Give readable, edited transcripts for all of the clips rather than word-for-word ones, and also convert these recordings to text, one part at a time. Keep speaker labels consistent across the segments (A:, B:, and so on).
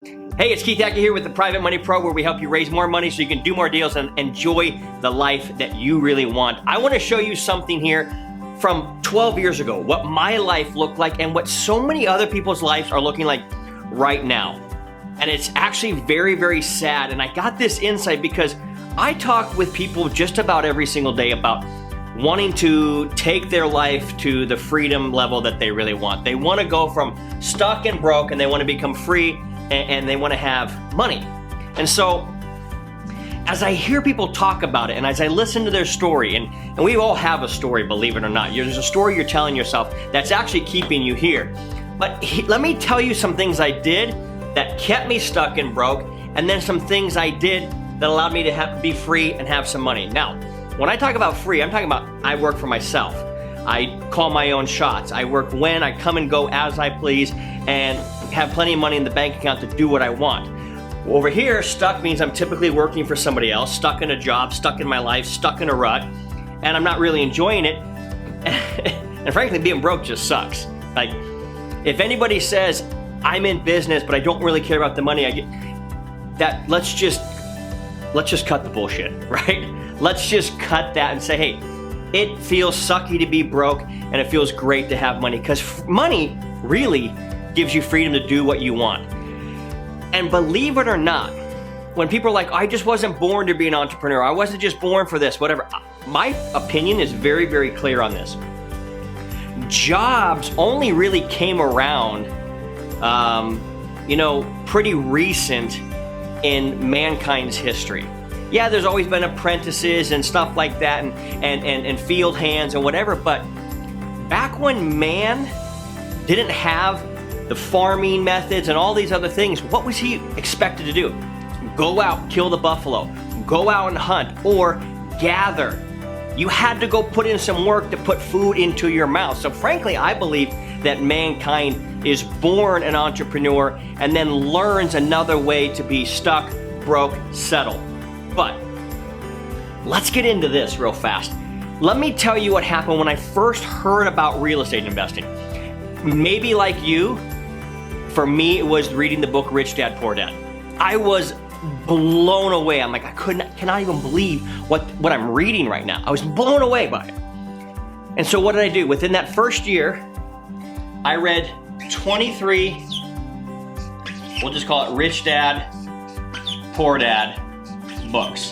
A: Hey, it's Keith Hackett here with the Private Money Pro, where we help you raise more money so you can do more deals and enjoy the life that you really want. I want to show you something here from 12 years ago, what my life looked like and what so many other people's lives are looking like right now. And it's actually very, very sad. And I got this insight because I talk with people just about every single day about wanting to take their life to the freedom level that they really want. They want to go from stuck and broke and they want to become free and they want to have money. And so as I hear people talk about it and as I listen to their story, and we all have a story, believe it or not. There's a story you're telling yourself that's actually keeping you here. But let me tell you some things I did that kept me stuck and broke, and then some things I did that allowed me to be free and have some money. Now, when I talk about free, I'm talking about I work for myself. I call my own shots. I work when I come and go as I please and have plenty of money in the bank account to do what I want. Over here, stuck means I'm typically working for somebody else, stuck in a job, stuck in my life, stuck in a rut, and I'm not really enjoying it. And frankly, being broke just sucks. Like, if anybody says, I'm in business, but I don't really care about the money I get, that let's just cut the bullshit, right? Let's just cut that and say, hey, it feels sucky to be broke and it feels great to have money, because money really gives you freedom to do what you want. And believe it or not, when people are like, I just wasn't born to be an entrepreneur, I wasn't just born for this, whatever, my opinion is very, very clear on this. Jobs only really came around, pretty recent in mankind's history. Yeah, there's always been apprentices and stuff like that and field hands and whatever, but back when man didn't have the farming methods and all these other things, what was he expected to do? Go out, kill the buffalo, go out and hunt, or gather. You had to go put in some work to put food into your mouth. So frankly, I believe that mankind is born an entrepreneur and then learns another way to be stuck, broke, settled. But let's get into this real fast. Let me tell you what happened when I first heard about real estate investing. Maybe like you, for me, it was reading the book Rich Dad, Poor Dad. I was blown away. I'm like, cannot even believe what I'm reading right now. I was blown away by it. And so what did I do? Within that first year, I read 23, we'll just call it Rich Dad, Poor Dad books.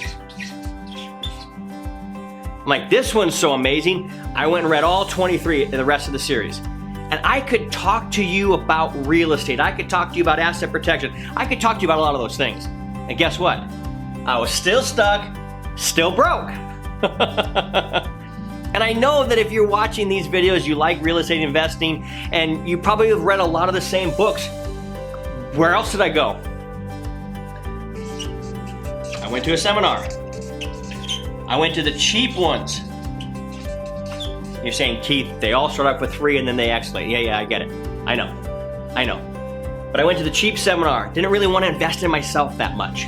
A: I'm like, this one's so amazing. I went and read all 23 of the rest of the series. And I could talk to you about real estate. I could talk to you about asset protection. I could talk to you about a lot of those things. And guess what? I was still stuck, still broke. And I know that if you're watching these videos, you like real estate investing, and you probably have read a lot of the same books. Where else did I go? I went to a seminar. I went to the cheap ones. You're saying, Keith, they all start off with free and then they escalate. Yeah, I get it. I know. But I went to the cheap seminar. Didn't really want to invest in myself that much.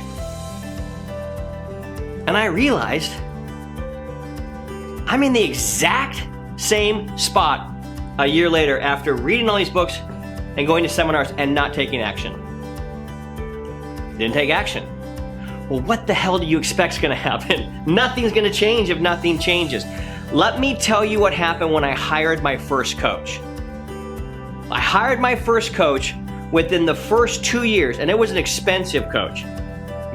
A: And I realized I'm in the exact same spot a year later after reading all these books and going to seminars and not taking action. Didn't take action. Well, what the hell do you expect is going to happen? Nothing's going to change if nothing changes. Let me tell you what happened when I hired my first coach. I hired my first coach within the first 2 years, and it was an expensive coach.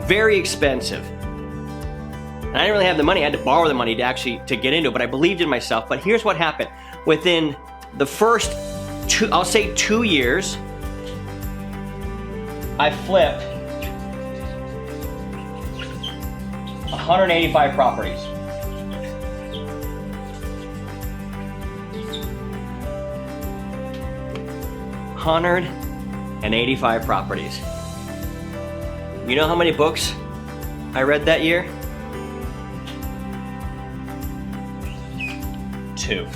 A: Very expensive. And I didn't really have the money. I had to borrow the money to get into it, but I believed in myself. But here's what happened. Within the first 2 years, I flipped 185 properties. $185 properties. You know how many books I read that year? 2.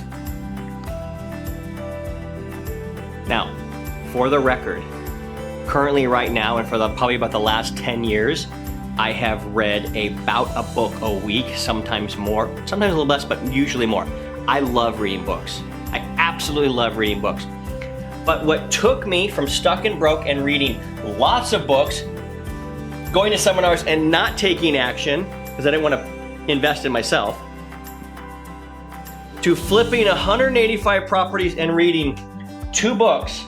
A: Now, for the record, currently right now and for probably about the last 10 years, I have read about a book a week, sometimes more, sometimes a little less, but usually more. I love reading books. I absolutely love reading books. But what took me from stuck and broke and reading lots of books, going to seminars and not taking action because I didn't want to invest in myself, to flipping 185 properties and reading 2 books.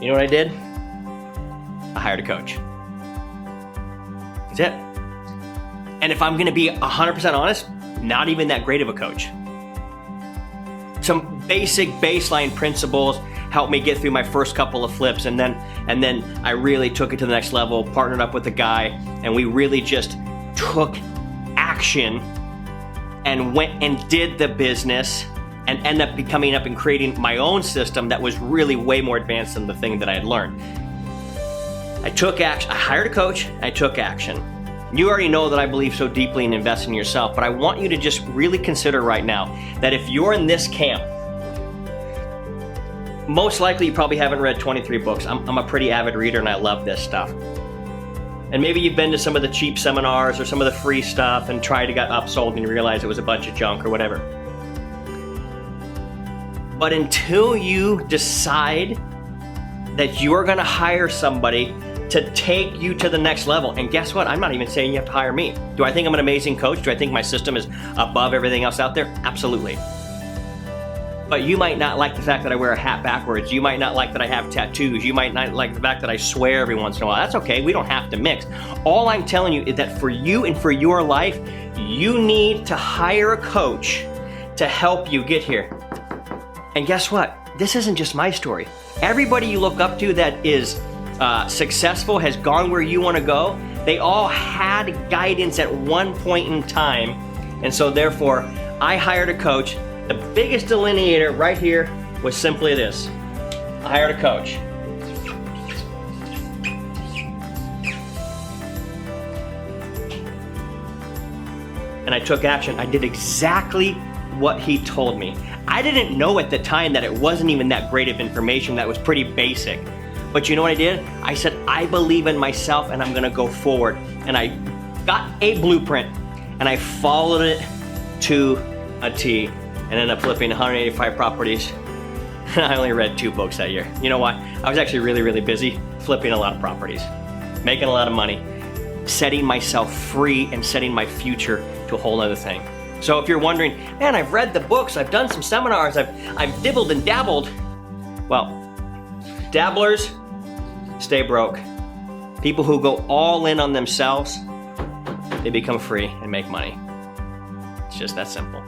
A: You know what I did? I hired a coach. That's it. And if I'm gonna be 100% honest, not even that great of a coach. Some basic baseline principles helped me get through my first couple of flips, and then I really took it to the next level, partnered up with a guy, and we really just took action and went and did the business and ended up becoming up and creating my own system that was really way more advanced than the thing that I had learned. I took action. I hired a coach. I took action. You already know that I believe so deeply in investing in yourself, but I want you to just really consider right now that if you're in this camp, most likely you probably haven't read 23 books. I'm a pretty avid reader and I love this stuff. And maybe you've been to some of the cheap seminars or some of the free stuff and tried to get upsold and you realized it was a bunch of junk or whatever. But until you decide that you're gonna hire somebody to take you to the next level, and guess what? I'm not even saying you have to hire me. Do I think I'm an amazing coach? Do I think my system is above everything else out there? Absolutely. But you might not like the fact that I wear a hat backwards. You might not like that I have tattoos. You might not like the fact that I swear every once in a while. That's okay, we don't have to mix. All I'm telling you is that for you and for your life, you need to hire a coach to help you get here. And guess what? This isn't just my story. Everybody you look up to that is successful, has gone where you want to go, they all had guidance at one point in time. And so therefore, I hired a coach. The biggest delineator right here was simply this. I hired a coach. And I took action. I did exactly what he told me. I didn't know at the time that it wasn't even that great of information, that was pretty basic. But you know what I did? I said, I believe in myself and I'm gonna go forward. And I got a blueprint and I followed it to a T and ended up flipping 185 properties. I only read 2 books that year. You know why? I was actually really, really busy flipping a lot of properties, making a lot of money, setting myself free and setting my future to a whole other thing. So if you're wondering, man, I've read the books, I've done some seminars, I've dibbled and dabbled. Well, dabblers stay broke. People who go all in on themselves, they become free and make money. It's just that simple.